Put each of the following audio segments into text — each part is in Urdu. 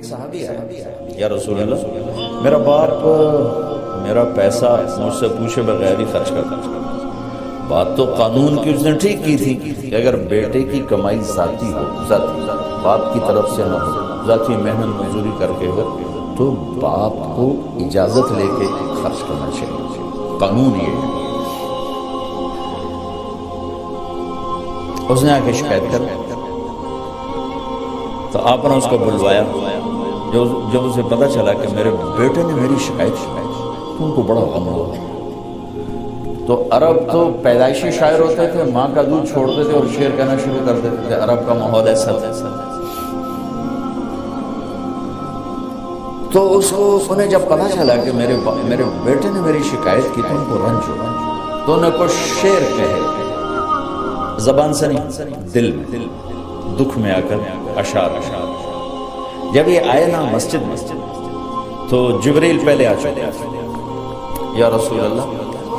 صحابی آیا، یا رسول اللہ میرا باپ میرا پیسہ مجھ سے پوچھے بغیر ہی خرچ کرتا۔ بات تو قانون کی اس نے ٹھیک کی تھی کہ اگر بیٹے کی کمائی ذاتی ہو، ذاتی باپ کی طرف سے نہ ہو، ذاتی محنت مزدوری کر کے ہو، تو باپ کو اجازت لے کے خرچ کرنا چاہیے، قانون یہ ہے۔ اس نے آ کے شکایت کر، تو آپ نے اس کو بلوایا۔ جب اسے پتا چلا کہ میرے بیٹے نے میری شکایت تو ان کو بڑا غم ہوا۔ تو عرب تو پیدائشی شاعر ہوتے تھے، ماں کا دودھ چھوڑتے تھے اور شعر کہنا شروع کر دیتے تھے، عرب کا ماحول ایسا تھا۔ تو اس کو انہیں جب پتا چلا کہ میرے بیٹے نے میری شکایت کی تو ان کو رنج ہوا، تو انہیں کچھ شعر کہے، زبان سے نہیں دل میں، دکھ میں آ کر اشعار۔ جب یہ آئے نا مسجد تو جبریل پہلے آ چکے، یا رسول اللہ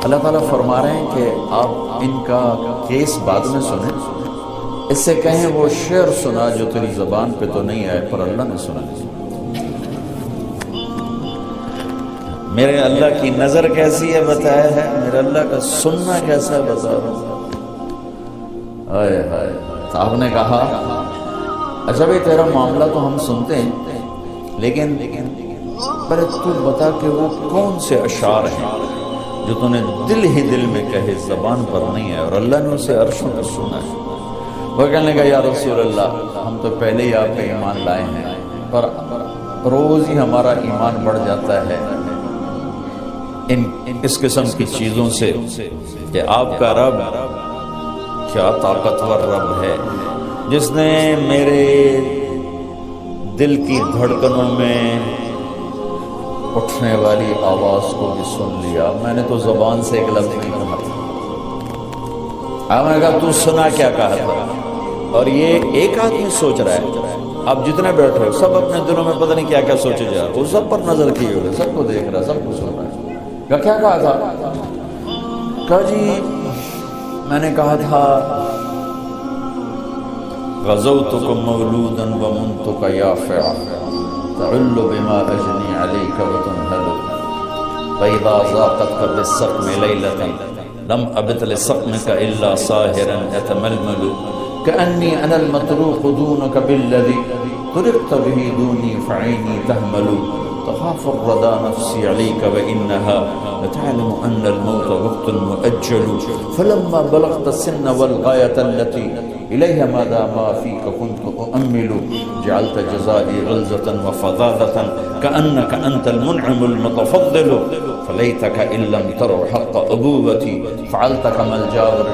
اللہ تعالیٰ فرما رہے ہیں کہ آپ ان کا کیس بعد میں سنیں، اس سے کہیں وہ شعر سنا جو تیری زبان پہ تو نہیں آئے پر اللہ نے سنا۔ میرے اللہ کی نظر کیسی ہے بتایا ہے، میرے اللہ کا سننا کیسا ہے بتا رہا۔ آئے ہائے، تو آپ نے کہا اچھا بھائی تیرا معاملہ تو ہم سنتے ہیں، لیکن پر تو بتا کہ وہ کون سے اشعار ہیں جو تو نے دل ہی دل میں کہے، زبان پر نہیں ہے اور اللہ نے اسے عرشوں پر سنا ہے۔ وہ کہنے لگا یا رسول اللہ ہم تو پہلے ہی آپ پہ ایمان لائے ہیں، پر روز ہی ہمارا ایمان بڑھ جاتا ہے اس قسم کی چیزوں سے کہ آپ کا رب کیا طاقتور رب ہے، جس نے میرے دل کی دھڑکنوں میں اٹھنے والی آواز کو بھی سن لیا۔ میں نے تو زبان سے ایک لفظ نہیں کہا تھا، آپ نے کہا تو سنا کیا کہا تھا؟ اور یہ ایک آدمی سوچ رہا ہے، آپ جتنے بیٹھے ہو سب اپنے دلوں میں پتہ نہیں کیا کیا سوچے جا رہے، وہ سب پر نظر کیے ہوئے، سب کو دیکھ رہا، سب کو سن رہا ہے۔ کیا کہا تھا؟ کہا جی میں نے کہا تھا غزوتکم مولودا ومنتک یافع تعل بما اجنی علیک وتنہل فاذا ذاقتک بالسقم لیلة لم ابت لسقمک الا ساہرا اتململ کأنی انا المطروق دونک بالذی طرقت به دونی فعینی تہمل تخاف الردى نفسي عليك وإنها لتعلم أن الموت وقت مؤجل فلما بلغت السن والغاية التي إليها ماذا ما فيك كنت أؤمل جعلت جزائي غلظة وفظاظة كأنك أنت المنعم المتفضل فليتك إن لم تروا حق أبوتي فعلت كما الجابر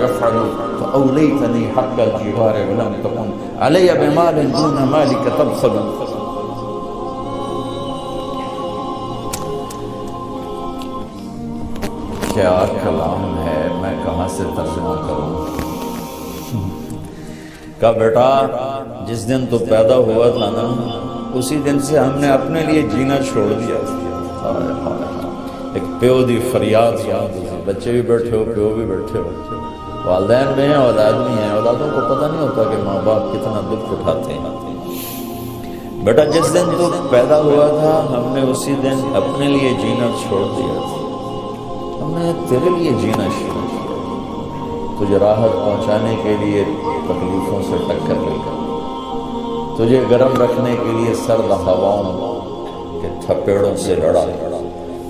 يفعل فأوليتني حق الجوار ولم تكن علي بمال دون مالك تبخل۔ کیا کلام ہے، میں کہاں سے ترجمہ کروں؟ کہا بیٹا جس دن تو پیدا ہوا تھا نا اسی دن سے ہم نے اپنے لیے جینا چھوڑ دیا۔ ایک پیو دی فریاد یاد ہے، بچے بھی بیٹھے ہو، پیو بھی بیٹھے ہو، والدین بھی ہیں، اولاد بھی ہیں، اولادوں کو پتہ نہیں ہوتا کہ ماں باپ کتنا دکھ اٹھاتے ہیں۔ بیٹا جس دن تو پیدا ہوا تھا ہم نے اسی دن اپنے لیے جینا چھوڑ دیا تھا، ہم نے تیرے لیے جینا شروع کیا، تجھے راحت پہنچانے کے لیے تکلیفوں سے ٹکر لے کر، تجھے گرم رکھنے کے لیے سرد ہواؤں کے تھپیڑوں سے لڑا،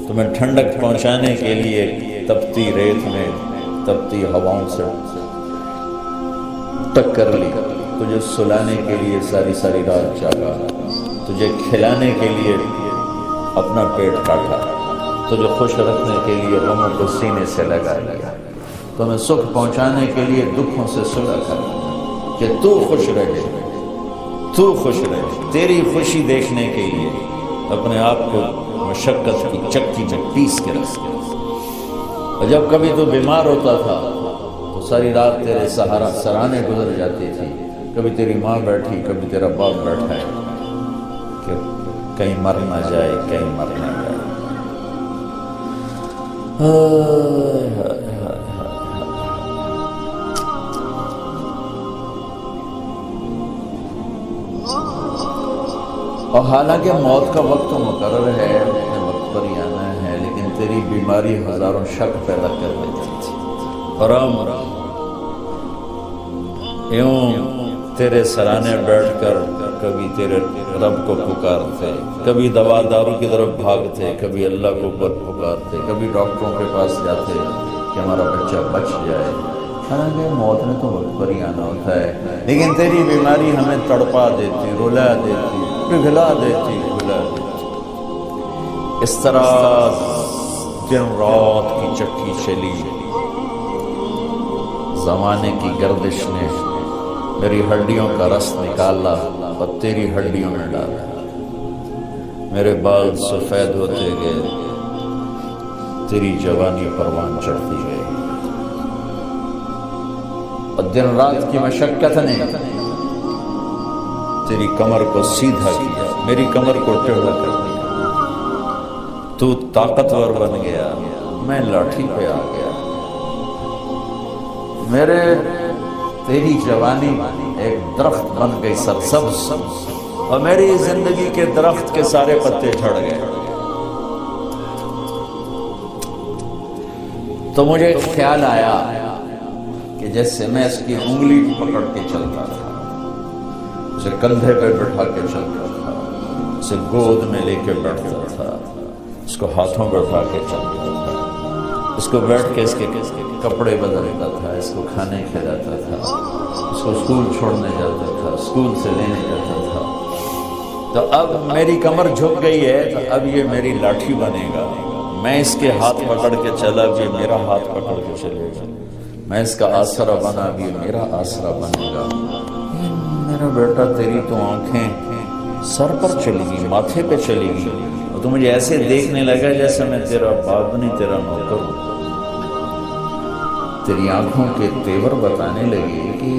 تمہیں ٹھنڈک پہنچانے کے لیے تپتی ریت میں تپتی ہواؤں سے ٹکر لی، تجھے سلانے کے لیے ساری ساری رات جاگا، تجھے کھلانے کے لیے اپنا پیٹ کاٹا، تجھے خوش رکھنے کے لیے غموں کو سینے سے لگا لیا، تمہیں سکھ پہنچانے کے لیے دکھوں سے سلا کر کہ تو خوش رہے، تو خوش رہے، تیری خوشی دیکھنے کے لیے اپنے آپ کو مشقت کی چکی میں پیس کے رکھ۔ اور جب کبھی تو بیمار ہوتا تھا تو ساری رات تیرے سرانے گزر جاتی تھی، کبھی تیری ماں بیٹھی، کبھی تیرا باپ بیٹھا ہے کہ کہیں مر نہ جائے، کہیں مر نہ جائے۔ اور حالانکہ موت کا وقت مقرر ہے، اپنے وقت پر ہی آنا ہے، لیکن تیری بیماری ہزاروں شک پیدا کر دیتی تھی۔ اور ہم یوں تیرے سرانے بیٹھ کر کبھی تیرے رب کو پکارتے، کبھی دوا دارو کی طرف بھاگتے، کبھی اللہ کو پکارتے، کبھی ڈاکٹروں کے پاس جاتے کہ ہمارا بچہ بچ جائے، حالانکہ موت نے تو وقت پر ہی آنا ہوتا ہے، لیکن تیری بیماری ہمیں تڑپا دیتی، رلا دیتی، پگھلا دیتی، بھلا دیتی۔ اس طرح دن رات کی چکی چلی، زمانے کی گردش نے میری ہڈیوں کا رس نکالا اور تیری ہڈیوں میں ڈالا، میرے بال سفید ہوتے گئے، تیری جوانی پروان چڑھتی گئی، اور دن رات کی مشقت نے تیری کمر کو سیدھا کیا، میری کمر کو ٹیڑھا کر دیا، تو طاقتور بن گیا، میں لاٹھی پہ آ گیا، تیری جوانی ایک درخت بن گئی سرسبز، اور میری زندگی کے درخت کے سارے پتے جھڑ گئے۔ تو مجھے خیال آیا کہ جیسے میں اس کی انگلی پکڑ کے چلتا تھا، اسے کندھے پہ بٹھا کے چلتا تھا، اسے گود میں لے کے بیٹھتا تھا، اس کو ہاتھوں پہ اٹھا کے چلتا تھا، اس کو بیٹھ کے اس کے کپڑے بدلتا تھا، اس کو کھانے کھلاتا تھا، اس کو اسکول چھوڑنے جاتا تھا، اسکول سے لینے جاتا تھا، تو اب میری کمر جھک گئی ہے، تو اب یہ میری لاٹھی بنے گا، میں اس کے ہاتھ پکڑ کے چلا، اب یہ میرا ہاتھ پکڑ کے چلے گا، میں اس کا آسرا بنا، اب یہ میرا آسرا بنے گا۔ میرا بیٹا تیری تو آنکھیں سر پر چلی گئی، ماتھے پہ چلی گئی، اور تو مجھے ایسے دیکھنے لگا جیسے میں تیرا باپ نہیں، تیرا نوکر ہوں۔ تیری آنکھوں کے تیور بتانے لگے کہ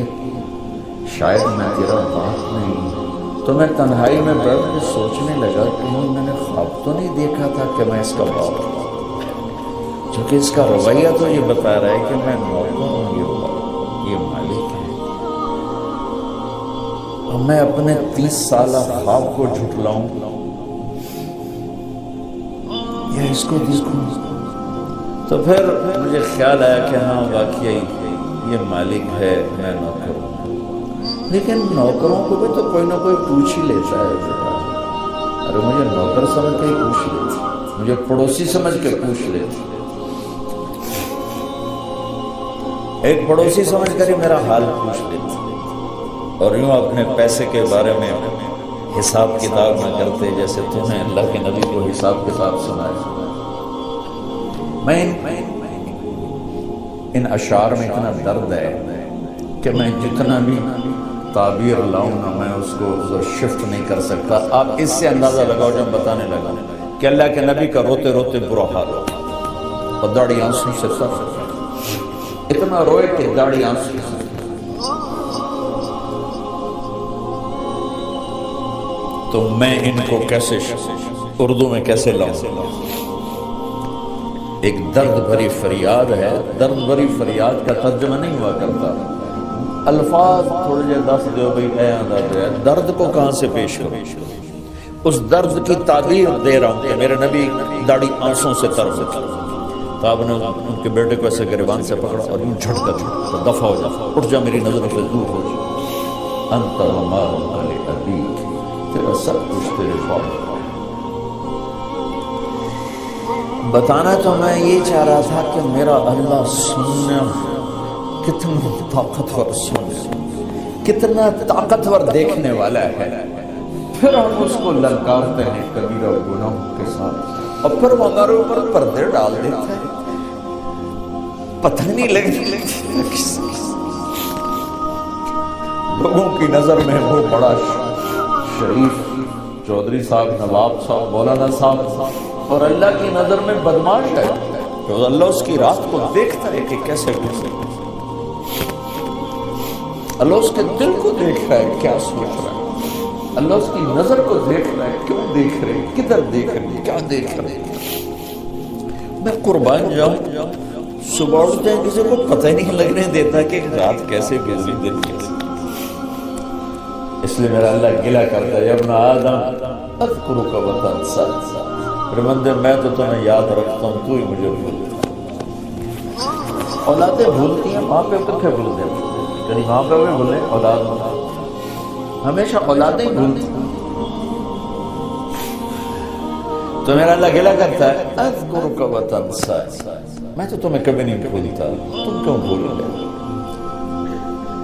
شاید میں تیرا باپ نہیں، تو میں تنہائی میں بیٹھ کے سوچنے لگا کہ میں نے خواب تو نہیں دیکھا تھا کہ میں اس کا باپ ہوں، کیونکہ اس کا رویہ تو یہ بتا رہا ہے کہ میں نوکر ہوں، یہ مالک ہے، اور میں اپنے 30 سالہ خواب کو جھٹلاؤں یا اس کو دیکھوں؟ تو پھر مجھے خیال آیا کہ ہاں واقعی یہ مالک ہے، میں نوکر ہوں، لیکن نوکروں کو بھی تو کوئی نہ کوئی پوچھ ہی لیتا ہے بیٹا، ارے مجھے نوکر سمجھ کے ہی پوچھ لیتی، مجھے پڑوسی سمجھ کے پوچھ لیتی، ایک پڑوسی سمجھ کر ہی میرا حال پوچھ لیتی، اور یوں اپنے پیسے کے بارے میں حساب کتاب نہ کرتے جیسے تو نے اللہ کے نبی کو حساب کتاب سنایا۔ میں ان اشعار میں اتنا درد ہے کہ میں جتنا بھی تعبیر لاؤں نا، میں اس کو شفٹ نہیں کر سکتا۔ آپ اس سے اندازہ لگاؤ جب بتانے لگا کہ اللہ کے نبی کا روتے روتے برا حال ہو، اور داڑھی آنسو سے سر اتنا روئے کہ داڑھی آنسو سے، تو میں ان کو کیسے اردو میں کیسے لاؤں؟ ایک درد بھری فریاد ہے، درد بھری فریاد کا ترجمہ نہیں ہوا کرتا، الفاظ تھوڑے جے دس دیو بھئی اے انداز ہے، درد کو کہاں سے پیش کروں؟ اس درد کی تعبیر دے رہا ہوں کہ میرے نبی داڑھی آنسوں سے تر ہوتی، تو آپ نے ان کے بیٹے کو ایسے گریبان سے پکڑا اور یوں جھٹکا چھوڑا، دفع ہو جا، اٹھ جا، میری نظروں سے دور ہو جا، انت ومال علی ابیک، تیرا سب کچھ تیرے باپ۔ بتانا تو میں یہ چاہ رہا تھا کہ میرا اللہ سننا کتنا طاقتور، سننا کتنا طاقتور دیکھنے والا ہے، پھر ہم اس کو للکارتے ہیں کبیرہ گناہوں کے ساتھ، اور پھر وہ ہمارے اوپر پردے ڈال دیتا ہے، پتہ نہیں لگتی لوگوں کی نظر میں وہ بڑا شریف چودھری صاحب، نواب صاحب، مولانا صاحب، اور اللہ کی نظر میں بدماش ہے، تو اللہ اس کی رات کو دیکھتا ہے کہ کیسے اللہ اس کے دل کو دیکھ رہا ہے، کیا سوچ رہا ہے، اللہ اس کی نظر کو دیکھ رہا ہے، کیوں دیکھ رہے، کدھر دیکھ رہے، کیا دیکھ رہے۔ میں قربان جاؤں، صبح اٹھتے ہیں کسی کو پتہ ہی نہیں لگنے دیتا کہ رات کیسے گزری، دن کیسے، اس لیے میرا اللہ گلہ کرتا ہے، یا ابن آدم اذکرک وتنسیٰ، میرے بندے میں تو تمہیں یاد رکھتا ہوں، تو ہی مجھے بھولتا ہے۔ اولادیں بھولتی ہیں، ماں پہ کتنے بھولتے ہیں؟ کہیں ماں پہ بھی بھولے اولاد ہمیشہ اولادیں بھولتی ہیں۔ تو میرا اللہ گلہ کرتا ہے اذکرک وتنسیٰ، میں تو تمہیں کبھی نہیں بھولتا، تم کیوں بھول گئے؟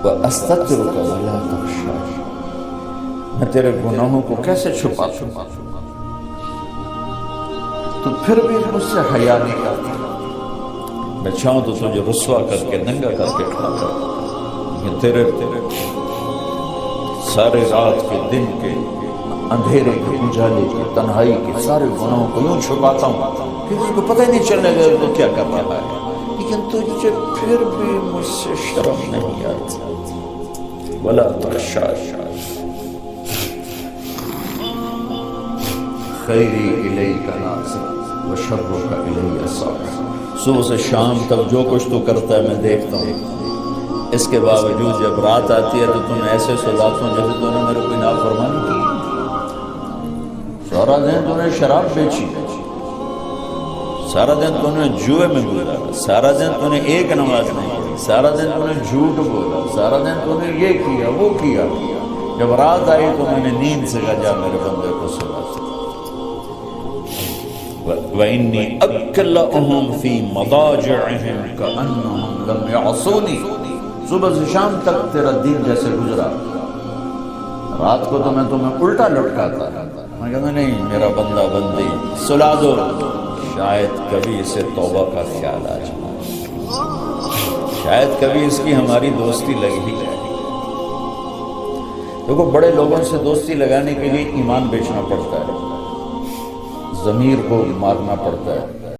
وَأَسْتَغْفِرُكَ وَلَا تَخْشَىٰ، میں تیرے گناہوں کو کیسے چھپاتا ہوں، تو پھر بھی مجھ سے حیا نہیں کرتا، میں چاہوں تو تجھے رسوا کر کے ننگا کر کے کھڑا کر، لیکن تیرے سارے رات کے دن کے اندھیرے کے اجالے کے تنہائی کے سارے گناہوں کو یوں چھپاتا ہوں کہ اس کو پتہ ہی نہیں چلنے گا تو کیا کر رہا ہے، لیکن تجھے پھر بھی مجھ سے شرم نہیں آتی۔ ولا تخشیٰ خیری الیک ناظر وشرک الی صاعد، صبح سے شام تک جو کچھ تو کرتا ہے میں دیکھتا ہوں، اس کے باوجود جب رات آتی ہے تو تم ایسے سلاتا ہوں جیسے تو نے میرے کوئی نافرمانی کی، سارا دن تو نے شراب بیچی، سارا دن تو نے جوئے میں گزارا، سارا دن تو نے ایک نماز نہیں پڑھی، سارا دن تو نے جھوٹ بولا، سارا دن تو نے یہ کیا وہ کیا، جب رات آئی تو میں نے نیند سے کہا جا میرے بندے کو سلا۔ وَإِنِّي أَكْلَأُهُمْ فِي مَضَاجِعِهِمْ كَأَنَّهُمْ لَمْ يَعْصُونِي، صبح سے شام تک تیرا دن جیسے گزرا، رات کو تو میں تمہیں الٹا لٹکاتا، میں کہتا نہیں میرا بندہ بندی سلا دو، شاید کبھی اسے توبہ کا خیال آ جائے، شاید کبھی اس کی ہماری دوستی لگ ہی جائے۔ دیکھو بڑے لوگوں سے دوستی لگانے کے لیے ایمان بیچنا پڑتا ہے، ضمیر کو مارنا پڑتا ہے،